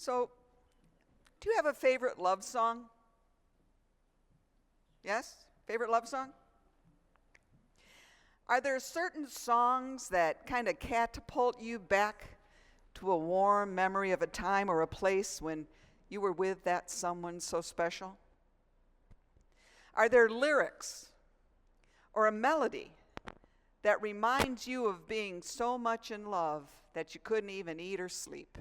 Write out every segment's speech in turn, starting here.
So, do you have a favorite love song? Yes? Favorite love song? Are there certain songs that kind of catapult you back to a warm memory of a time or a place when you were with that someone so special? Are there lyrics or a melody that reminds you of being so much in love that you couldn't even eat or sleep?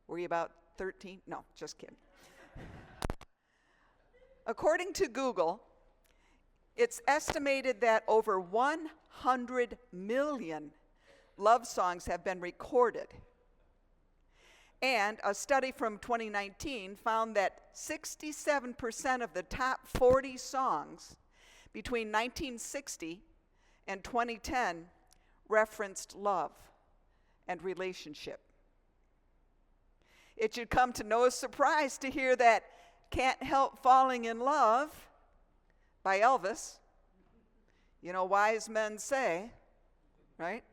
Were you about 13? No, just kidding. According to Google, it's estimated that over 100 million love songs have been recorded. And a study from 2019 found that 67% of the top 40 songs between 1960 and 2010 referenced love and relationship. It should come to no surprise to hear that "Can't Help Falling in Love" by Elvis, wise men say, right,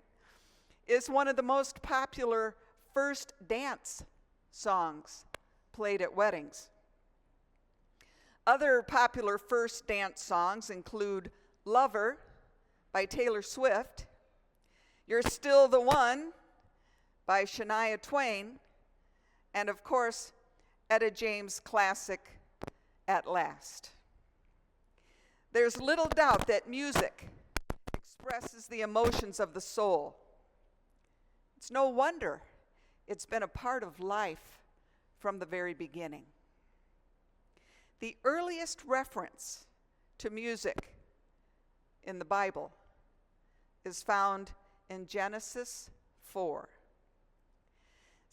is one of the most popular first dance songs played at weddings. Other popular first dance songs include "Lover" by Taylor Swift, "You're Still the One" by Shania Twain, and of course, Etta James' classic, "At Last." There's little doubt that music expresses the emotions of the soul. It's no wonder it's been a part of life from the very beginning. The earliest reference to music in the Bible is found in Genesis 4.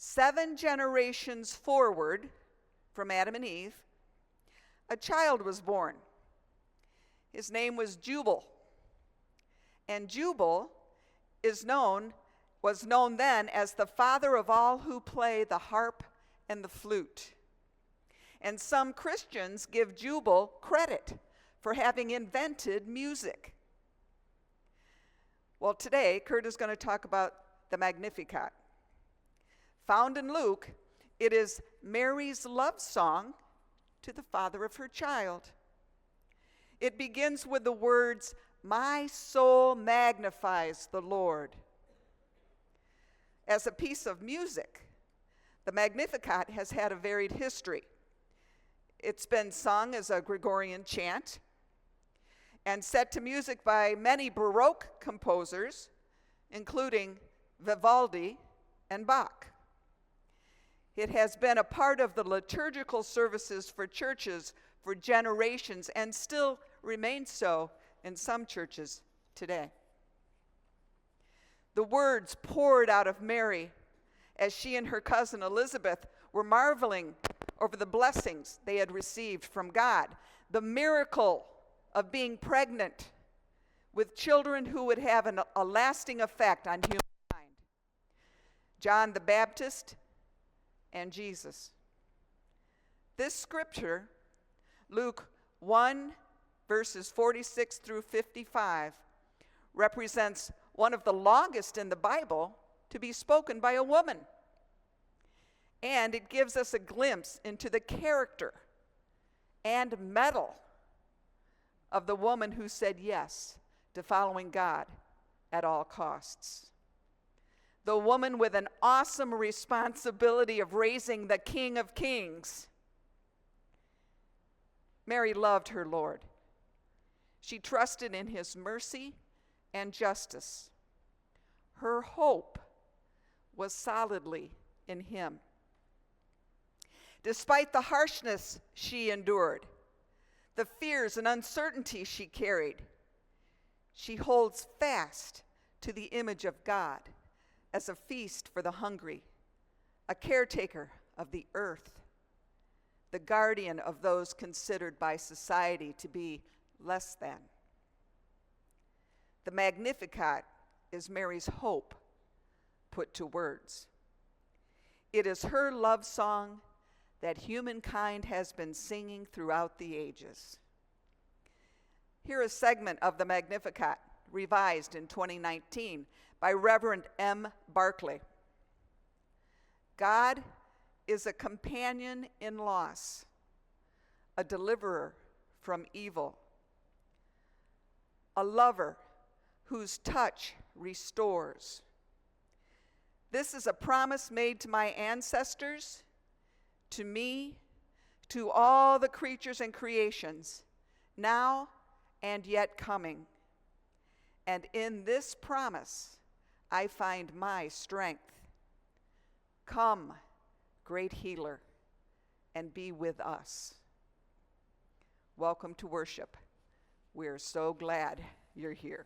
7 generations forward from Adam and Eve, a child was born. His name was Jubal. And Jubal was known then as the father of all who play the harp and the flute. And some Christians give Jubal credit for having invented music. Well, today, Kurt is going to talk about the Magnificat. Found in Luke, it is Mary's love song to the father of her child. It begins with the words, "My soul magnifies the Lord." As a piece of music, the Magnificat has had a varied history. It's been sung as a Gregorian chant and set to music by many Baroque composers, including Vivaldi and Bach. It has been a part of the liturgical services for churches for generations and still remains so in some churches today. The words poured out of Mary as she and her cousin Elizabeth were marveling over the blessings they had received from God, the miracle of being pregnant with children who would have a lasting effect on humankind. John the Baptist and Jesus. This scripture, Luke 1, verses 46 through 55, represents one of the longest in the Bible to be spoken by a woman. And it gives us a glimpse into the character and mettle of the woman who said yes to following God at all costs. The woman with an awesome responsibility of raising the King of Kings. Mary loved her Lord. She trusted in his mercy and justice. Her hope was solidly in him. Despite the harshness she endured, the fears and uncertainty she carried, she holds fast to the image of God as a feast for the hungry, a caretaker of the earth, the guardian of those considered by society to be less than. The Magnificat is Mary's hope put to words. It is her love song that humankind has been singing throughout the ages. Here is a segment of the Magnificat, revised in 2019 by Reverend M. Barclay. God is a companion in loss, a deliverer from evil, a lover whose touch restores. This is a promise made to my ancestors, to me, to all the creatures and creations, now and yet coming. And in this promise, I find my strength. Come, great healer, and be with us. Welcome to worship. We're so glad you're here.